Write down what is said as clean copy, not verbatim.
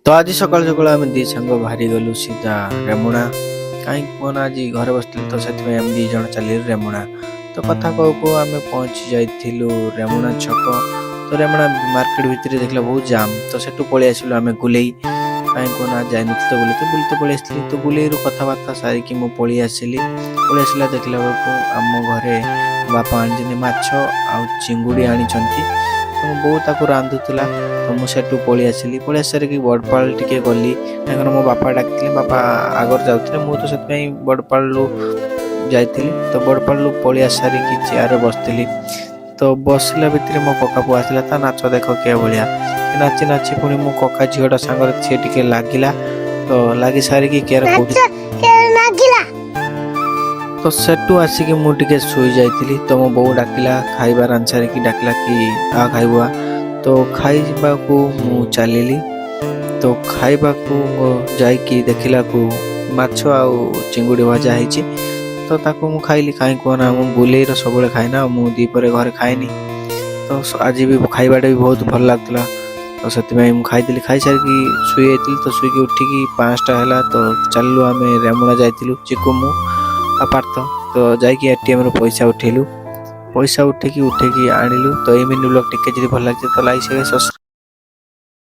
तो आज सकाल सकाल आम दी सांग बाहरी गलु सीधा रेमुणा कहीं कहना आज घर बस तो से दी जन चल रेमुणा। तो कथा कहू कहू आम पहुँची जाइलु रेमुणा छक। तो रेमुणा मार्केट भितर देखला बहुत जाम। तो सेठू पलि आसिलु आम गुलेई कहीं कहना जाइन तो बुलते पलि आसली। तो गुलेई कथबार्ता सारिकी मु पलि आसला देखला बेलू आम घरे बापा आनी माछ आ चिंगुड़ी आनी। तो मो बो ताकू रांधुला। तो मुझे पलि आसारिक बड़पाल टे गली कहीं मो बापा डाक बापा आगर जाते मुझे से बड़पाल जाइली। तो बड़पाल पलि आसारिक चेयर बसली। तो बसला भितर मो कका पु आसला ता नाच देख के भाया नाची नाची पुणी मो कका झीटा सांगर सी टे लगिला। तो लगी सारिकी केयर तो सेटू आसिक मुझे शुई जाइली। तो मो बो डाकिला खाइबा रांध सारिक डाकिला कि आ खाइबा। तो खाइबा को मु चलिली। तो खाइबा को जाइकी देखला को माछ आ चिंगुड़ी भजा है। तो ताको मु खाइली कहीं कहना मु गुलेईर सब खाएना मु दीपर घरे खाएनी। तो आज भी खाइबाटा भी बहुत भल लगता। तो से खाई खाई सारिकी शुई जाइली। तो शुई उठिकी 5टा है। तो चलू आम रेमुणा जाइलु चिकु मु पार्थ। तो जाइए एटीएम रू पैसा उठेलु पैसा उठेकी आनिलु। तो ये मिनी ब्लॉग टिके भल लगे तो लाइक शेयर सब्सक्राइब।